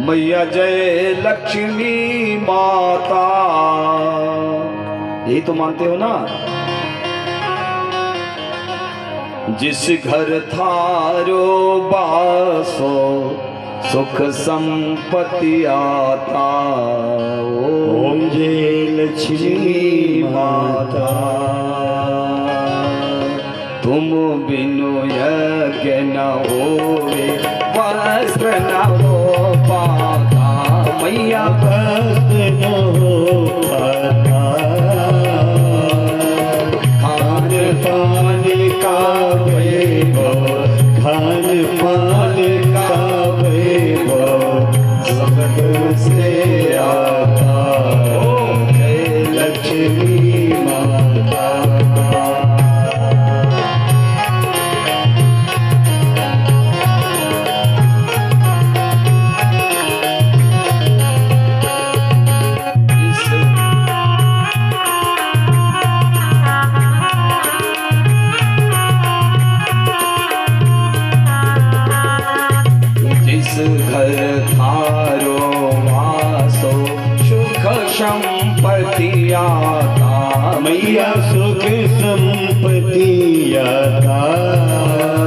मैया जय लक्ष्मी माता। यही तो मानते हो ना। जिस घर थारो बासो सुख संपत्ति आता। ओम जय लक्ष्मी माता। तुम बिनु यज्ञ न होवे वस्त्र न हो पाता। मैया वस्त्र न हो पाता। खान पान का वैभव, खान पान का वैभव सब से आता। जय लक्ष्मी माता। घर थारो वासो सुख संपत्ति आता। मैया सुख संपत्ति आता।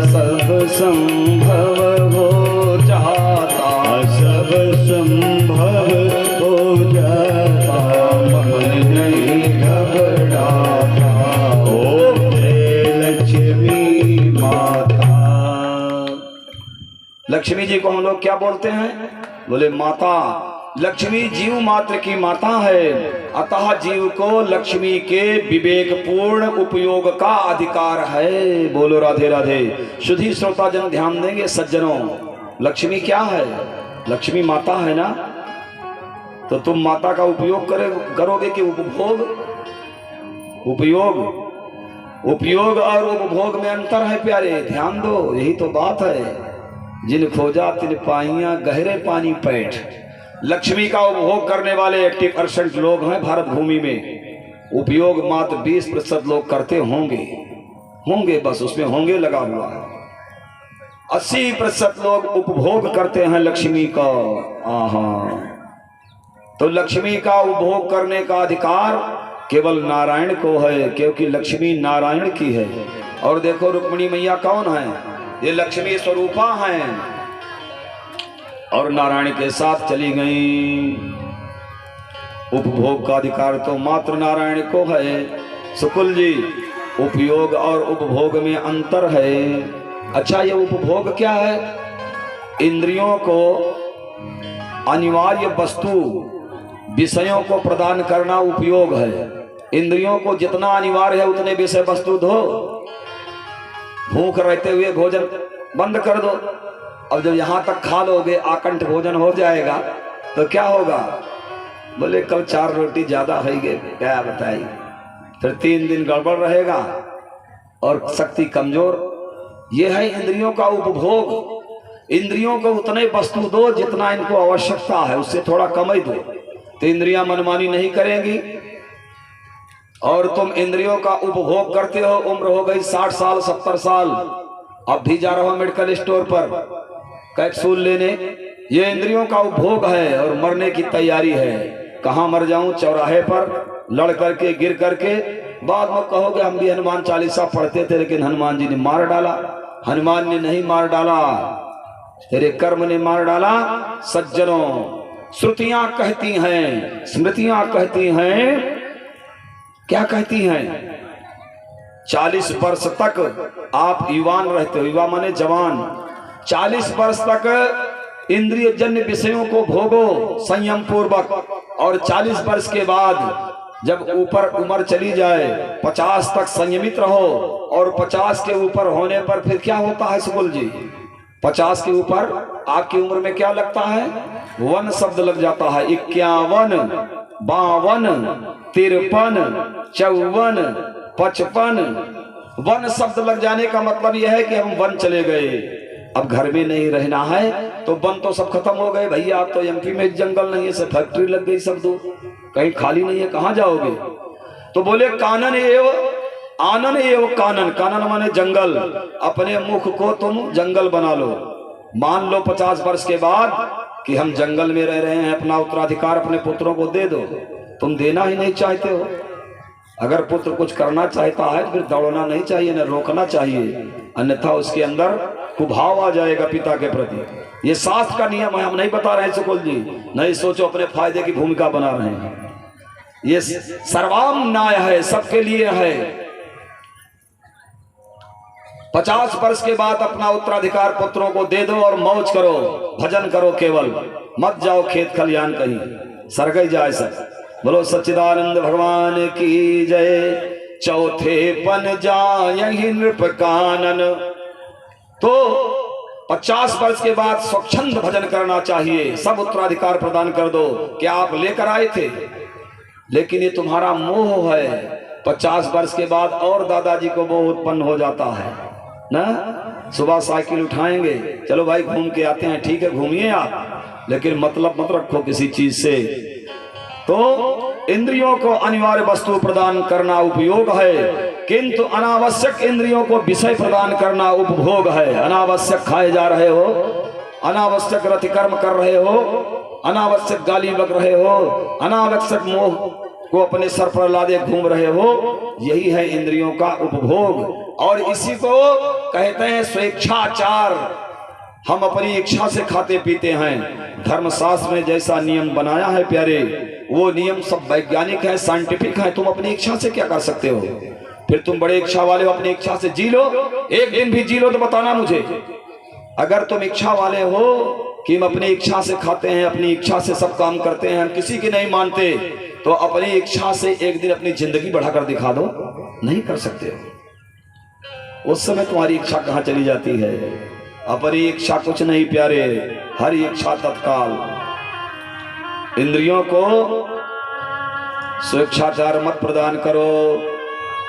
सब संभव हो जाता। सब संभव हो जाता। मन नहीं घबराता। ओम जय लक्ष्मी माता। लक्ष्मी जी को हम लोग क्या बोलते हैं? बोले माता। लक्ष्मी जीव मात्र की माता है, अतः जीव को लक्ष्मी के विवेकपूर्ण उपयोग का अधिकार है। बोलो राधे राधे। शुद्धि श्रोता जन ध्यान देंगे सज्जनों। लक्ष्मी क्या है? लक्ष्मी माता है ना। तो तुम माता का उपयोग करोगे कि उपभोग? उपयोग और उपभोग में अंतर है प्यारे, ध्यान दो। यही तो बात है। जिन खोजा तिन पाइयां गहरे पानी पैठ। लक्ष्मी का उपभोग करने वाले 80% लोग हैं भारत भूमि में। उपयोग मात्र 20% लोग करते होंगे बस उसमें होंगे लगा हुआ है। 80% लोग उपभोग करते हैं लक्ष्मी का। आहा। तो लक्ष्मी का उपभोग करने का अधिकार केवल नारायण को है, क्योंकि लक्ष्मी नारायण की है। और देखो रुक्मिणी मैया कौन है? ये लक्ष्मी स्वरूपा हैं और नारायण के साथ चली गई। उपभोग का अधिकार तो मात्र नारायण को है। सुकुल जी, उपयोग और उपभोग में अंतर है। अच्छा, ये उपभोग क्या है? इंद्रियों को अनिवार्य वस्तु विषयों को प्रदान करना उपयोग है। इंद्रियों को जितना अनिवार्य है उतने विषय वस्तु दो। भूख रहते हुए भोजन बंद कर दो। अब जब यहां तक खा लोगे, आकंठ भोजन हो जाएगा तो क्या होगा? बोले कल 4 रोटी ज्यादा है, क्या बताइए। फिर 3 दिन गड़बड़ रहेगा और शक्ति कमजोर। यह है इंद्रियों का उपभोग। इंद्रियों को उतने वस्तु दो जितना इनको आवश्यकता है, उससे थोड़ा कम ही दो तो इंद्रियां मनमानी नहीं करेंगी। और तुम इंद्रियों का उपभोग करते हो। उम्र हो गई 60 साल 70 साल, अब भी जा रहा हो मेडिकल स्टोर पर कैप्सूल लेने। ये इंद्रियों का उपभोग है और मरने की तैयारी है। कहाँ मर जाऊं? चौराहे पर लड़ करके गिर करके। बाद में कहोगे हम भी हनुमान चालीसा पढ़ते थे लेकिन हनुमान जी ने मार डाला। हनुमान ने नहीं मार डाला, तेरे कर्म ने मार डाला। सज्जनों, श्रुतियां कहती हैं, स्मृतियां कहती हैं, क्या कहती हैं? 40 वर्ष तक आप युवान रहते हो। युवा माने जवान। 40 वर्ष तक इंद्रिय जन्य विषयों को भोगो संयम पूर्वक। और 40 वर्ष के बाद जब ऊपर उम्र चली जाए, 50 तक संयमित रहो। और 50 के ऊपर होने पर फिर क्या होता है सुकुल जी? 50 के ऊपर आपकी उम्र में क्या लगता है? वन शब्द लग जाता है। 51, 52, 53, 54, 55 वन शब्द लग जाने का मतलब यह है कि हम वन चले गए। अब घर में नहीं रहना है तो वन तो सब खत्म हो गए भैया। आप तो एमपी में जंगल नहीं है, सब फैक्ट्री लग गई, सब दो कहीं खाली नहीं है, कहाँ जाओगे? तो बोले कानन एव आनन एव कानन। कानन माने जंगल। अपने मुख को तुम जंगल बना लो। मान लो 50 वर्ष के बाद कि हम जंगल में रह रहे हैं, अपना उत्तराधिकार अपने पुत्रों को दे दो। तुम देना ही नहीं चाहते हो। अगर पुत्र कुछ करना चाहता है तो फिर दौड़ना नहीं चाहिए, न रोकना चाहिए, अन्यथा उसके अंदर कुभाव आ जाएगा पिता के प्रति। ये शास्त्र का नियम है, हम नहीं बता रहे हैं सुकुल जी, नहीं सोचो अपने फायदे की भूमिका बना रहे हैं। ये सर्वाम न्याय है, सबके लिए है। 50 वर्ष के बाद अपना उत्तराधिकार पुत्रों को दे दो और मौज करो, भजन करो, केवल मत जाओ खेत खलियान कहीं, सरगई जाए सब। बोलो सच्चिदानंद भगवान की जय। चौथे पन जायहि नृप कानन। तो 50 वर्ष के बाद स्वच्छंद भजन करना चाहिए, सब उत्तराधिकार प्रदान कर दो। क्या आप लेकर आए थे, लेकिन ये तुम्हारा मोह है। 50 वर्ष के बाद और दादाजी को मोह उत्पन्न हो जाता है ना। सुबह साइकिल उठाएंगे, चलो भाई घूम के आते हैं, ठीक है घूमिए आप, लेकिन मतलब मत रखो किसी चीज से। तो इंद्रियों को अनिवार्य वस्तु प्रदान करना उपयोग है, किंतु अनावश्यक इंद्रियों को विषय प्रदान करना उपभोग है। अनावश्यक खाए जा रहे हो, अनावश्यक रतिकर्म कर रहे हो, अनावश्यक गाली बक रहे हो, अनावश्यक मोह को अपने सर पर लादे घूम रहे हो, यही है इंद्रियों का उपभोग। और इसी को कहते हैं स्वेच्छाचार। हम अपनी इच्छा से खाते पीते हैं। धर्मशास्त्र ने जैसा नियम बनाया है प्यारे, वो नियम सब वैज्ञानिक है, साइंटिफिक है। तुम अपनी इच्छा से क्या कर सकते हो? फिर तुम बड़े इच्छा वाले हो, अपनी इच्छा से जी लो, एक दिन भी जी लो तो बताना मुझे। अगर तुम इच्छा वाले हो कि हम अपनी इच्छा से खाते हैं, अपनी इच्छा से सब काम करते हैं, हम किसी की नहीं मानते, तो अपनी इच्छा से एक दिन अपनी जिंदगी बढ़ाकर दिखा दो। नहीं कर सकते हो। उस समय तुम्हारी इच्छा कहाँ चली जाती है? अपनी इच्छा कुछ नहीं प्यारे, हर इच्छा तत्काल। इंद्रियों को स्वेच्छाचार मत प्रदान करो।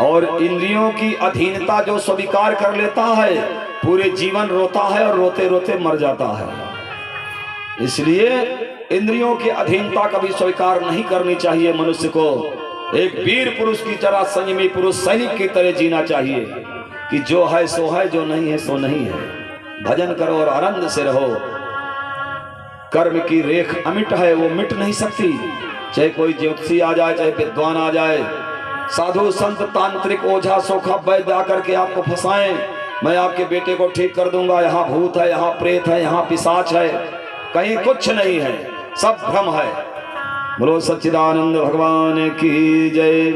और इंद्रियों की अधीनता जो स्वीकार कर लेता है, पूरे जीवन रोता है और रोते रोते मर जाता है। इसलिए इंद्रियों की अधीनता कभी स्वीकार नहीं करनी चाहिए मनुष्य को। एक वीर पुरुष की तरह, संयमी पुरुष सैनिक की तरह जीना चाहिए कि जो है सो है, जो नहीं है सो नहीं है। भजन करो और आनंद से रहो। कर्म की रेख अमिट है, वो मिट नहीं सकती। चाहे कोई ज्योतिषी आ जाए, चाहे विद्वान आ जाए, साधु संत तांत्रिक ओझा सोखा वैद्य आकर के आपको फंसाएं, मैं आपके बेटे को ठीक कर दूंगा, यहाँ भूत है, यहाँ प्रेत है, यहाँ पिशाच है, कहीं कुछ नहीं है, सब भ्रम है। बोलो सच्चिदानंद भगवान की जय।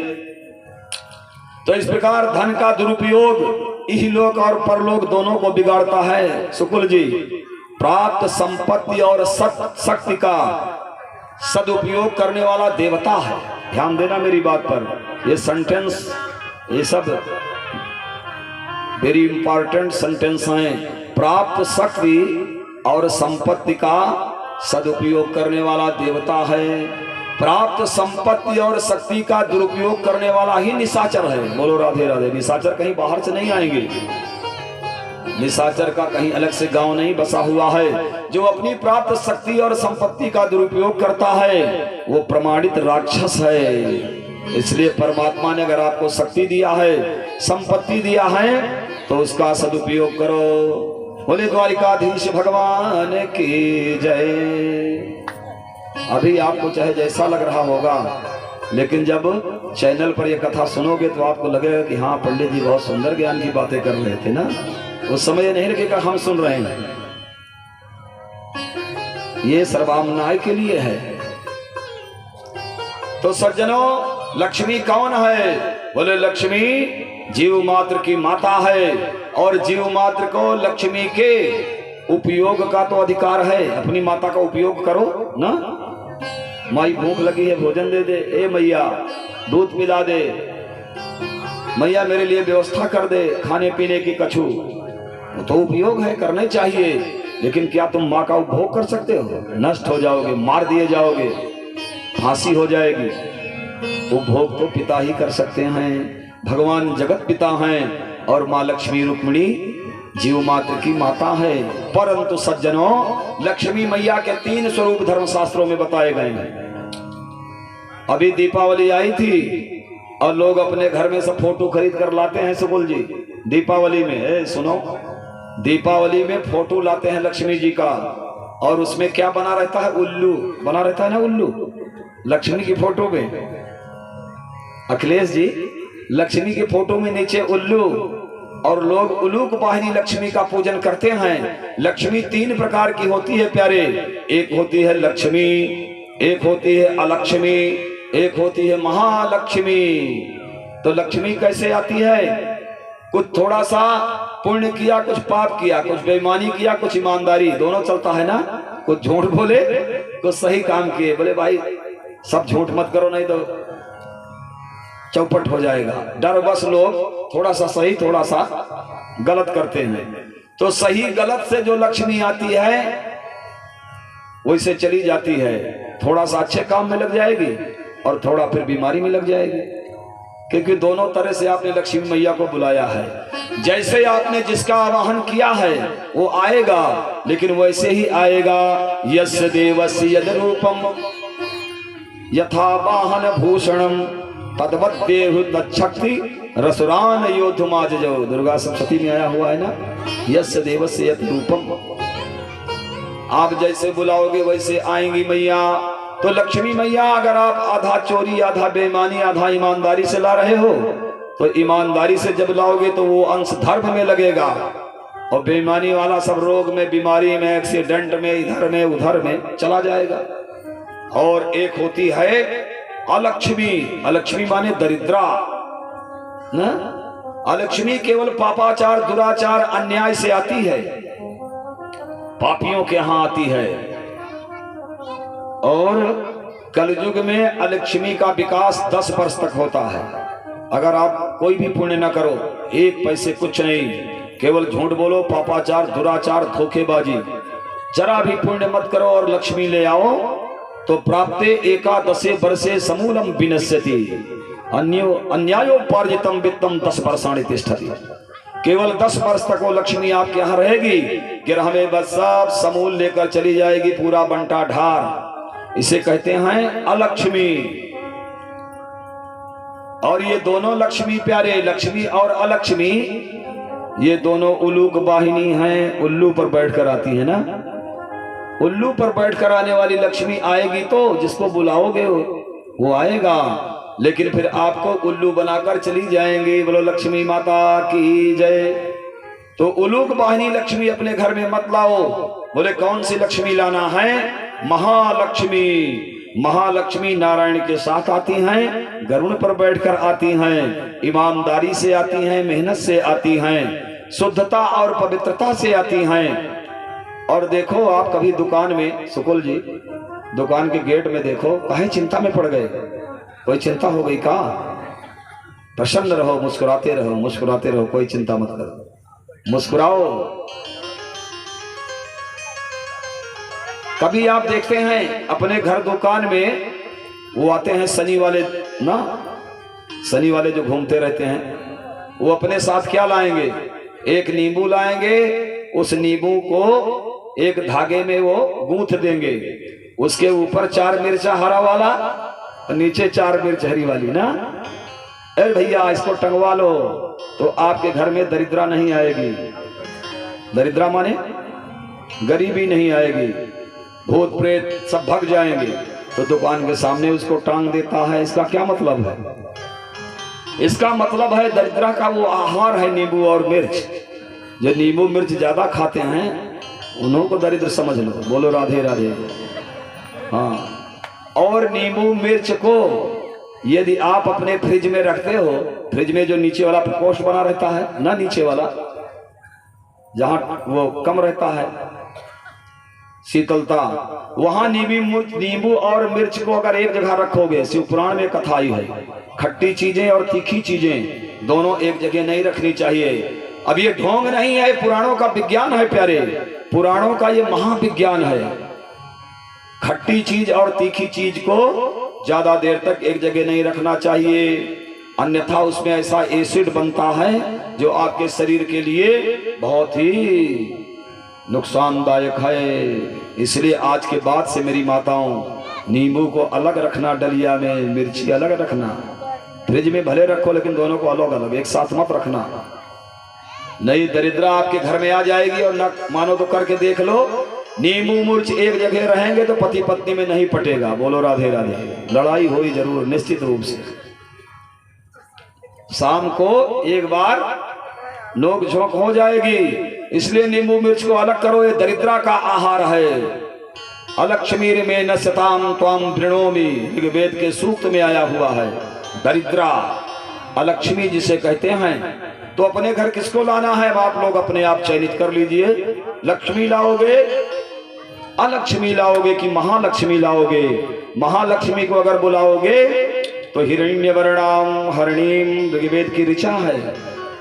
तो इस प्रकार धन का दुरुपयोग इहलोक और परलोक दोनों को बिगाड़ता है। सुकुल जी, प्राप्त संपत्ति और शक्ति का सदुपयोग करने वाला देवता है। ध्यान देना मेरी बात पर। ये सेंटेंस, ये सब वेरी इंपॉर्टेंट सेंटेंस हैं। प्राप्त शक्ति और संपत्ति का सदुपयोग करने वाला देवता है। प्राप्त संपत्ति और शक्ति का दुरुपयोग करने वाला ही निशाचर है। बोलो राधे राधे। निशाचर कहीं बाहर से नहीं आएंगे। निशाचर का कहीं अलग से गांव नहीं बसा हुआ है। जो अपनी प्राप्त शक्ति और संपत्ति का दुरुपयोग करता है वो प्रमाणित राक्षस है। इसलिए परमात्मा ने अगर आपको शक्ति दिया है, संपत्ति दिया है, तो उसका सदुपयोग करो। बोले द्वारिकाधीश भगवान की जय। अभी आपको चाहे जैसा लग रहा होगा, लेकिन जब चैनल पर यह कथा सुनोगे तो आपको लगेगा कि हाँ, पंडित जी बहुत सुंदर ज्ञान की बातें कर रहे थे ना। उस समय ये नहीं लगेगा हम सुन रहे हैं। ये सर्वामनाय के लिए है। तो सज्जनों, लक्ष्मी कौन है? बोले लक्ष्मी जीव मात्र की माता है, और जीव मात्र को लक्ष्मी के उपयोग का तो अधिकार है। अपनी माता का उपयोग करो ना। माई भूख लगी है, भोजन दे दे। ए मैया दूध पिला दे, मैया मेरे लिए व्यवस्था कर दे खाने पीने की कछु, तो उपयोग है, करने चाहिए। लेकिन क्या तुम माँ का उपभोग कर सकते हो? नष्ट हो जाओगे, मार दिए जाओगे, फांसी हो जाएगी। उपभोग तो पिता ही कर सकते हैं। भगवान जगत पिता हैं और माँ लक्ष्मी रुक्मिणी जीव मात्र की माता है। परंतु सज्जनों, लक्ष्मी मैया के 3 स्वरूप धर्मशास्त्रों में बताए गए हैं। अभी दीपावली आई थी और लोग अपने घर में सब फोटो खरीद कर लाते हैं। सुकुल जी, दीपावली में सुनो, दीपावली में फोटो लाते हैं लक्ष्मी जी का, और उसमें क्या बना रहता है, उल्लू बना रहता है ना, उल्लू लक्ष्मी की फोटो में। अखिलेश जी, लक्ष्मी की फोटो में नीचे उल्लू, और लोग उलूक वाहिनी लक्ष्मी का पूजन करते हैं। लक्ष्मी तीन प्रकार की होती है प्यारे, एक होती है लक्ष्मी, एक होती है अलक्ष्मी, एक होती है महालक्ष्मी। तो लक्ष्मी कैसे आती है, कुछ थोड़ा सा पुण्य किया, कुछ पाप किया, कुछ बेईमानी किया, कुछ ईमानदारी, दोनों चलता है ना। कुछ झूठ बोले, कुछ सही काम किए। बोले भाई सब झूठ मत करो, नहीं तो चौपट हो जाएगा। डर बस लोग थोड़ा सा सही थोड़ा सा गलत करते हैं। तो सही गलत से जो लक्ष्मी आती है वैसे चली जाती है। थोड़ा सा अच्छे काम में लग जाएगी और थोड़ा फिर बीमारी में लग जाएगी, क्योंकि दोनों तरह से आपने लक्ष्मी मैया को बुलाया है। जैसे आपने जिसका आवाहन किया है वो आएगा, लेकिन वैसे ही आएगा। यस्य देवस्य यद रूपम यथा वाहन भूषणम तद्वत्तेहु तच्छक्ति रसुरान योधुमाजजो। दुर्गा सप्तशती में आया हुआ है ना, यस्य देवस्य यद रूपम। आप जैसे बुलाओगे वैसे आएंगी मैया। तो लक्ष्मी मैया अगर आप आधा चोरी, आधा बेईमानी, आधा ईमानदारी से ला रहे हो, तो ईमानदारी से जब लाओगे तो वो अंश धर्म में लगेगा, और बेईमानी वाला सब रोग में, बीमारी में, एक्सीडेंट में, इधर में उधर में चला जाएगा। और एक होती है अलक्ष्मी। अलक्ष्मी माने दरिद्रा ना। अलक्ष्मी केवल पापाचार, दुराचार, अन्याय से आती है, पापियों के यहां आती है। और कलयुग में अलक्ष्मी का विकास 10 वर्ष तक होता है। अगर आप कोई भी पुण्य न करो, एक पैसे कुछ नहीं, केवल झूठ बोलो, पापाचार, दुराचार, धोखेबाजी, जरा भी पुण्य मत करो और लक्ष्मी ले आओ, तो प्राप्ते एकादशे वर्षे समूलम विनश्यति अन्यायोपार्जितम वित्तम 10 वर्षाणि तिष्ठति। केवल 10 वर्ष तक वो लक्ष्मी आपके यहाँ रहेगी, गिरह में बस सब समूल लेकर चली जाएगी, पूरा बंटा ढार। इसे कहते हैं अलक्ष्मी। और ये दोनों लक्ष्मी प्यारे, लक्ष्मी और अलक्ष्मी, ये दोनों उलूक वाहिनी हैं। उल्लू पर बैठकर आती है ना, उल्लू पर बैठकर आने वाली लक्ष्मी आएगी तो जिसको बुलाओगे वो आएगा, लेकिन फिर आपको उल्लू बनाकर चली जाएंगी। बोलो लक्ष्मी माता की जय। तो उलूक वाहिनी लक्ष्मी अपने घर में मत लाओ। बोले कौन सी लक्ष्मी लाना है, महालक्ष्मी। महालक्ष्मी नारायण के साथ आती हैं, गरुड़ पर बैठकर आती हैं, ईमानदारी से आती हैं, मेहनत से आती हैं, शुद्धता और पवित्रता से आती हैं। और देखो आप कभी दुकान में, सुकुल जी दुकान के गेट में देखो, काहे चिंता में पड़ गए, कोई चिंता हो गई का? प्रसन्न रहो, मुस्कुराते रहो, मुस्कुराते रहो, कोई चिंता मत करो, मुस्कुराओ। कभी आप देखते हैं अपने घर दुकान में वो आते हैं शनि वाले ना, शनि वाले जो घूमते रहते हैं, वो अपने साथ क्या लाएंगे, एक नींबू लाएंगे, उस नींबू को एक धागे में वो गूंथ देंगे, उसके ऊपर 4 मिर्चा हरा वाला, नीचे 4 मिर्च हरी वाली ना। अरे भैया इसको टंगवा लो तो आपके घर में दरिद्रा नहीं आएगी। दरिद्रा माने गरीबी नहीं आएगी, भूत प्रेत सब भाग जाएंगे। तो दुकान के सामने उसको टांग देता है। इसका क्या मतलब है? इसका मतलब है दरिद्रा का वो आहार है नींबू और मिर्च। जो नींबू मिर्च ज्यादा खाते हैं उन्हों को दरिद्र समझ लो। बोलो राधे राधे। हाँ, और नींबू मिर्च को यदि आप अपने फ्रिज में रखते हो, फ्रिज में जो नीचे वाला प्रकोष्ठ बना रहता है ना, नीचे वाला जहां वो कम रहता है शीतलता, वहां नींबू और मिर्च को अगर एक जगह रखोगे, शिव पुराण में कथा आई है, खट्टी चीजें और तीखी चीजें दोनों एक जगह नहीं रखनी चाहिए। अब ये ढोंग नहीं है, पुराणों का विज्ञान है प्यारे, पुराणों का ये महाविज्ञान है। खट्टी चीज और तीखी चीज को ज्यादा देर तक एक जगह नहीं रखना चाहिए, अन्यथा उसमें ऐसा एसिड बनता है जो आपके शरीर के लिए बहुत ही नुकसानदायक है। इसलिए आज के बाद से मेरी माताओं, नींबू को अलग रखना, डलिया में मिर्ची अलग रखना, फ्रिज में भले रखो लेकिन दोनों को अलग अलग, एक साथ मत रखना, नहीं दरिद्रा आपके घर में आ जाएगी। और न मानो तो करके देख लो, नींबू मिर्च एक जगह रहेंगे तो पति पत्नी में नहीं पटेगा। बोलो राधे राधे। लड़ाई होई जरूर निश्चित रूप से। शाम को एक बार नोक झोंक हो जाएगी। इसलिए नींबू मिर्च को अलग करो, ये दरिद्रा का आहार है। अलक्ष्मीर में नस्यताम त्वाम वृणोमि, ऋग्वेद के सूक्त में आया हुआ है। दरिद्रा अलक्ष्मी जिसे कहते हैं। तो अपने घर किसको लाना है आप लोग अपने आप चयनित कर लीजिए। लक्ष्मी लाओगे, अलक्ष्मी लाओगे कि महालक्ष्मी लाओगे। महालक्ष्मी को अगर बुलाओगे तो हिरण्यवर्णाम हरणीम, ऋग्वेद की ऋचा है।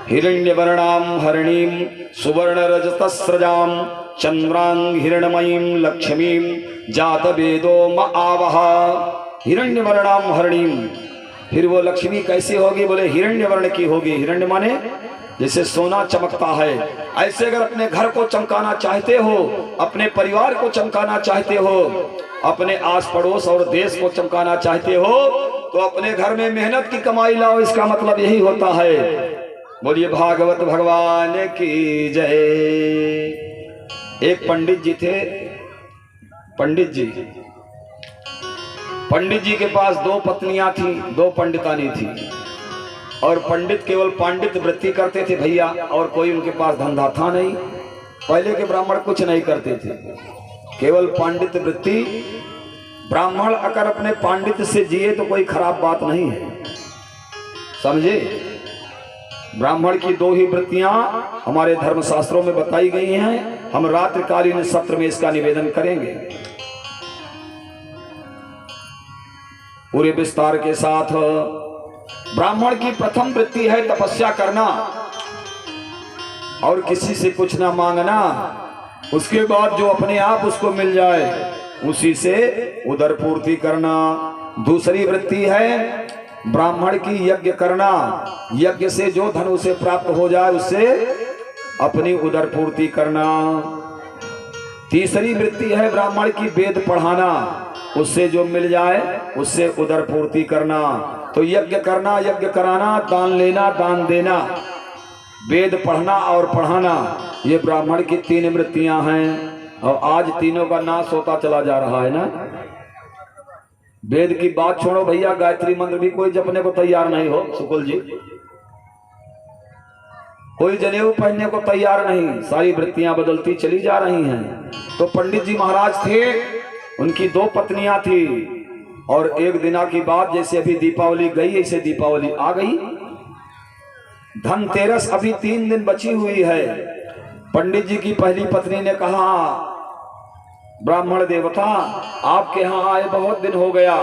हिरण्यवर्णाम हरणीम सुवर्ण रजतस्रजाम चंद्रांग हिरणमयीम लक्ष्मीम जात वेदो म आवह। हिरण्यवर्णाम हरणीम, फिर वो लक्ष्मी कैसी होगी? बोले हिरण्य वर्ण की होगी। हिरण्य माने जैसे सोना चमकता है। ऐसे अगर अपने घर को चमकाना चाहते हो, अपने परिवार को चमकाना चाहते हो, अपने आस पड़ोस और देश को चमकाना चाहते हो, तो अपने घर में मेहनत की कमाई लाओ। इसका मतलब यही होता है। बोलिए भागवत भगवान की जय। एक पंडित जी थे। पंडित जी के पास दो पत्नियां थी, दो पंडितानी थी। और पंडित केवल पांडित वृत्ति करते थे भैया, और कोई उनके पास धंधा था नहीं। पहले के ब्राह्मण कुछ नहीं करते थे, केवल पांडित वृत्ति। ब्राह्मण अगर अपने पांडित से जिए तो कोई खराब बात नहीं है, समझे। ब्राह्मण की दो ही वृत्तियां हमारे धर्मशास्त्रों में बताई गई हैं। हम रात्रिकालीन सत्र में इसका निवेदन करेंगे पूरे विस्तार के साथ। ब्राह्मण की प्रथम वृत्ति है तपस्या करना और किसी से कुछ ना मांगना। उसके बाद जो अपने आप उसको मिल जाए उसी से उदर पूर्ति करना। दूसरी वृत्ति है ब्राह्मण की यज्ञ करना। यज्ञ से जो धन उसे प्राप्त हो जाए उससे अपनी उदर पूर्ति करना। तीसरी वृत्ति है ब्राह्मण की वेद पढ़ाना, उससे जो मिल जाए उससे उदर पूर्ति करना। तो यज्ञ करना, यज्ञ कराना, दान लेना, दान देना, वेद पढ़ना और पढ़ाना, ये ब्राह्मण की तीन वृत्तियां हैं। और आज तीनों का नाश होता चला जा रहा है ना। वेद की बात छोड़ो भैया, गायत्री मंत्र भी कोई जपने को तैयार नहीं हो। सुकुल जी, कोई जनेऊ पहनने को तैयार नहीं। सारी वृत्तियां बदलती चली जा रही हैं। तो पंडित जी महाराज थे, उनकी दो पत्नियां थी। और एक दिना की बात, जैसे अभी दीपावली गई ऐसे दीपावली आ गई। धनतेरस अभी 3 दिन बची हुई है। पंडित जी की पहली पत्नी ने कहा, ब्राह्मण देवता आपके यहाँ आए बहुत दिन हो गया,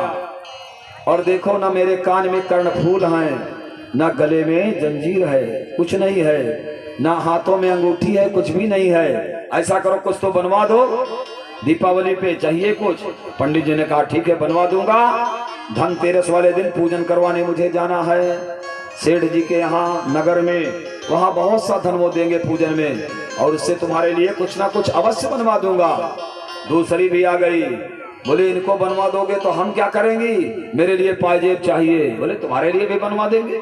और देखो ना मेरे कान में कर्णफूल हैं, ना गले में जंजीर है, कुछ नहीं है, ना हाथों में अंगूठी है, कुछ भी नहीं है। ऐसा करो कुछ तो बनवा दो, दीपावली पे चाहिए कुछ। पंडित जी ने कहा ठीक है बनवा दूंगा। धनतेरस वाले दिन पूजन करवाने मुझे जाना है सेठ जी के यहाँ नगर में, वहाँ बहुत सा धन वो देंगे पूजन में, और उससे तुम्हारे लिए कुछ ना कुछ अवश्य बनवा दूंगा। दूसरी भी आ गई, बोले इनको बनवा दोगे तो हम क्या करेंगी, मेरे लिए पायजेब चाहिए। बोले तुम्हारे लिए भी बनवा देंगे।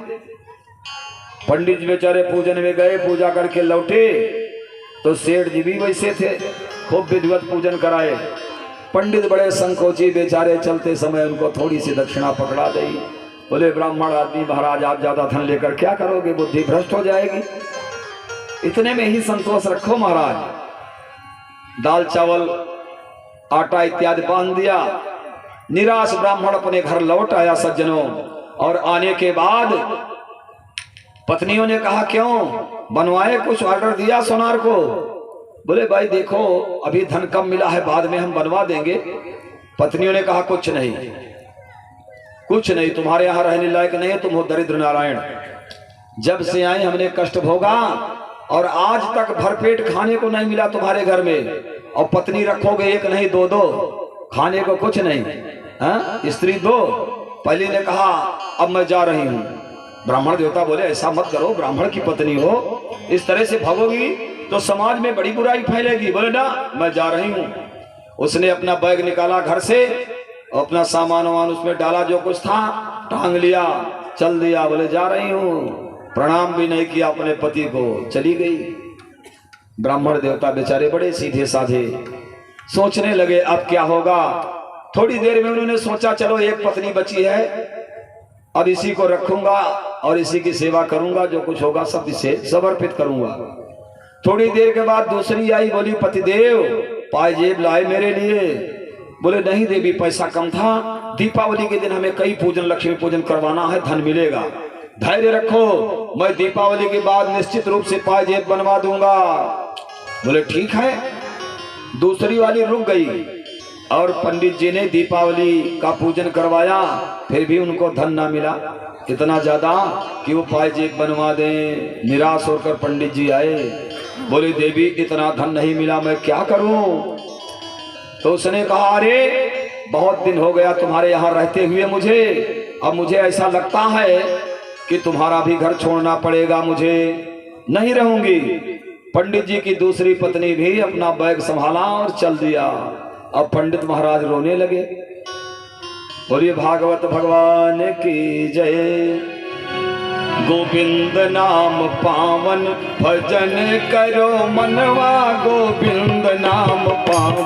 पंडित जी बेचारे पूजन में गए, पूजा करके लौटे तो सेठ जी भी वैसे थे, खूब विधिवत पूजन कराए। पंडित बड़े संकोची बेचारे, चलते समय उनको थोड़ी सी दक्षिणा पकड़ा दी। बोले ब्राह्मण आदमी महाराज आप ज्यादा धन लेकर क्या करोगे, बुद्धि भ्रष्ट हो जाएगी, इतने में ही संतोष रखो महाराज। दाल चावल आटा इत्यादि बांध दिया। निराश ब्राह्मण अपने घर लौट आया सज्जनों। और आने के बाद पत्नियों ने कहा क्यों बनवाए, कुछ ऑर्डर दिया सोनार को। बोले भाई देखो अभी धन कम मिला है, बाद में हम बनवा देंगे। पत्नियों ने कहा कुछ नहीं, कुछ नहीं, तुम्हारे यहाँ रहने लायक नहीं है, तुम हो दरिद्र नारायण। जब से आए हमने कष्ट भोगा और आज तक भरपेट खाने को नहीं मिला तुम्हारे घर में, और पत्नी रखोगे एक नहीं दो दो, खाने को कुछ नहीं, स्त्री दो। पहली ने कहा अब मैं जा रही हूं। ब्राह्मण देवता बोले ऐसा मत करो, ब्राह्मण की पत्नी हो, इस तरह से भागोगी तो समाज में बड़ी बुराई फैलेगी। बोले ना मैं जा रही हूं। उसने अपना बैग निकाला घर से, अपना सामान वामान उसमें डाला, जो कुछ था टांग लिया, चल दिया। बोले जा रही हूं, प्रणाम भी नहीं किया अपने पति को, चली गई। ब्राह्मण देवता बेचारे बड़े सीधे साधे, सोचने लगे अब क्या होगा। थोड़ी देर में उन्होंने सोचा चलो एक पत्नी बची है, अब इसी को रखूंगा और इसी की सेवा करूंगा, जो कुछ होगा सब इसे समर्पित करूंगा। थोड़ी देर के बाद दूसरी आई, बोली पतिदेव पायजेब लाए मेरे लिए। बोले नहीं देवी, पैसा कम था, दीपावली के दिन हमें कई पूजन लक्ष्मी पूजन करवाना है, धन मिलेगा, धैर्य रखो, मैं दीपावली के बाद निश्चित रूप से पायजेब बनवा दूंगा। बोले ठीक है। दूसरी वाली रुक गई और पंडित जी ने दीपावली का पूजन करवाया, फिर भी उनको धन ना मिला, इतना ज्यादा कि वो पायजेब बनवा दें। निराश होकर पंडित जी आए, बोले देवी इतना धन नहीं मिला, मैं क्या करूं। तो उसने कहा अरे बहुत दिन हो गया तुम्हारे यहाँ रहते हुए मुझे, अब मुझे ऐसा लगता है कि तुम्हारा भी घर छोड़ना पड़ेगा, मुझे नहीं रहूंगी। पंडित जी की दूसरी पत्नी भी अपना बैग संभाला और चल दिया। अब पंडित महाराज रोने लगे। बोलिए भागवत भगवान की जय। गोविंद नाम पावन भजन करो मनवा, गोविंद नाम पावन